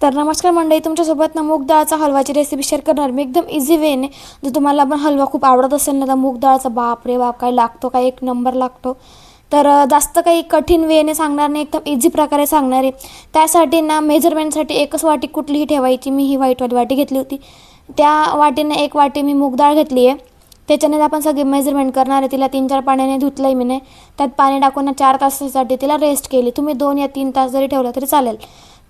तर नमस्कार मंडळी, तुमच्यासोबत ना मूग डाळचा हलवाची रेसिपी शेअर करणार मी एकदम इझी वेने. जर तुम्हाला पण हलवा खूप आवडत असेल ना, तर मूग डाळचा बाप रे बाप काय लागतो, काय एक नंबर लागतो. तर जास्त काही कठीण वेने सांगणार नाही, एकदम इझी प्रकारे सांगणार आहे. त्यासाठी ना मेजरमेंटसाठी एकच वाटी कुठलीही ठेवायची. मी ही व्हाईटवाली वाटी घेतली होती, त्या वाटीने एक वाटी मी मूग डाळ घेतली आहे. त्याच्याने आपण सगळे मेजरमेंट करणार आहे. तिला 3-4 पाण्याने धुतलं आहे मी. त्यात पाणी टाकून 4 तासासाठी तिला रेस्ट केली. तुम्ही 2 या 3 तास जरी ठेवलं तरी चालेल.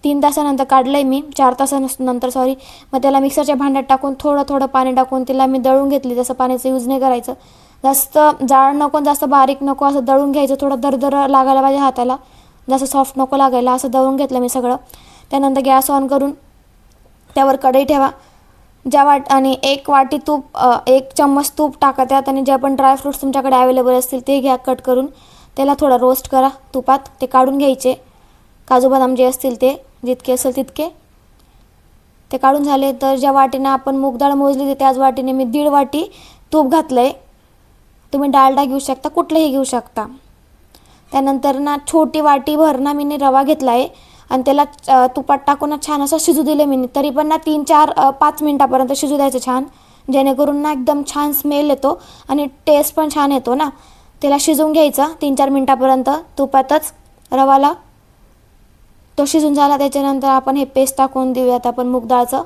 3 तासानंतर काढलं आहे मी, 4 तासानंतर सॉरी. मग त्याला मिक्सरच्या भांड्यात टाकून थोडं थोडं पाणी टाकून तिला मी दळून घेतली. जसं पाण्याचा यूज नाही करायचं, जास्त जाड नको जास्त बारीक नको, असं दळून घ्यायचं. थोडं दरदर लागायला पाहिजे हाताला, जास्त सॉफ्ट नको लागायला, असं दळून घेतलं मी सगळं. त्यानंतर गॅस ऑन करून त्यावर कढई ठेवा. आणि 1 वाटी तूप, 1 चम्मच तूप टाका त्यात. आणि जे आपण ड्रायफ्रूट्स तुमच्याकडे अवेलेबल असतील ते घ्या कट करून. त्याला थोडं रोस्ट करा तुपात, ते काढून घ्यायचे. काजू बदाम जे असतील ते जितके असेल तितके ते काढून झाले. तर ज्या वाटीनं आपण मूग डाळ मोजली होती त्याच वाटीने मी 1.5 वाटी तूप घातलं आहे. तुम्ही डालडा घेऊ शकता, कुठलंही घेऊ शकता. त्यानंतर ना छोटी वाटी भर ना मी रवा घेतला आहे आणि त्याला तुपात टाकून छान असं शिजू दिले मी. तरी पण ना 3-4-5 मिनटापर्यंत शिजू द्यायचं छान, जेणेकरून ना एकदम छान स्मेल येतो आणि टेस्ट पण छान येतो ना. त्याला शिजवून घ्यायचा 3-4 मिनटापर्यंत तुपातच रवाला. तो शिजून झाला त्याच्यानंतर आपण हे पेस्ट टाकून देऊयात आपण मूग डाळचं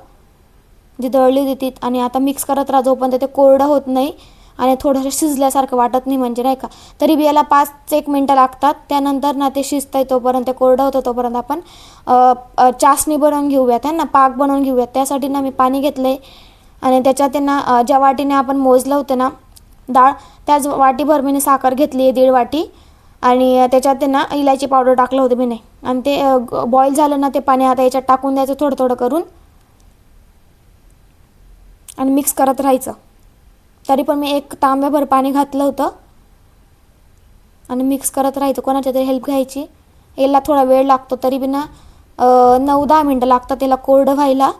जी दळली होती ती. आणि आता मिक्स करत राहा जोपर्यंत ते कोरडं होत नाही आणि थोडंसं शिजल्यासारखं वाटत नाही, म्हणजे नाही का. तरी बी याला 5-1 मिनटं लागतात. त्यानंतर ना ते शिजतंय तोपर्यंत, कोरडं होतं तोपर्यंत आपण चासणी बनवून घेऊयात ना, पाक बनवून घेऊयात. त्यासाठी ना मी पाणी घेतलं आहे आणि त्याच्यात ना ज्या वाटीने आपण मोजलं होतं ना डाळ, त्याच वाटीभर मी साखर घेतली आहे 1.5 वाटी. आणि त्याच्यात ना इलायची पावडर टाकलं होतं मी. आणि ते बॉईल झालं ना ते पाणी आता याच्यात टाकून द्यायचं थोडं थोडं करून आणि मिक्स करत राहायचं. तरी पण मी 1 तांब्याभर पाणी घातलं होतं आणि मिक्स करत राहायचं. कोणाच्या तरी हेल्प घ्यायची. याला थोडा वेळ लागतो, तरी बी ना 9-10 मिनटं लागतात त्याला कोरडं व्हायला.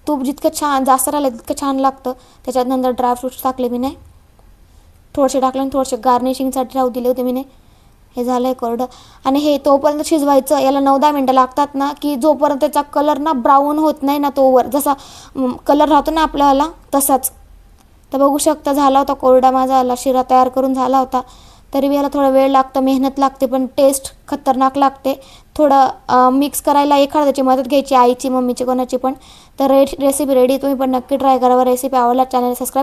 तूप जितकं छान जास्त राहिलं तितकं छान लागतं. त्याच्यात नंतर ड्रायफ्रूट्स टाकले मी थोडेसे टाकले आणि थोडेसे गार्निशिंगसाठी राहू दिले होते मी. हे झालं आहे कोरडं. आणि हे तोपर्यंत शिजवायचं. याला 9-10 मिनटं लागतात ना, की जोपर्यंत त्याचा कलर ना ब्राऊन होत नाही ना, तोवर जसा कलर राहतो ना आपल्याला तसाच. तर बघू शकता झाला होता कोरडा माझा, शिरा तयार करून झाला होता. तरी बी याला थोडा वेळ लागतो, मेहनत लागते, पण टेस्ट खतरनाक लागते. थोडं मिक्स करायला एखाद्याची मदत घ्यायची, आईची, मम्मीची, कोणाची पण. तर रेसिपी रेडी. तुम्ही पण नक्की ट्राय करा. रेसिपी आवडला चॅनल सबस्क्राईब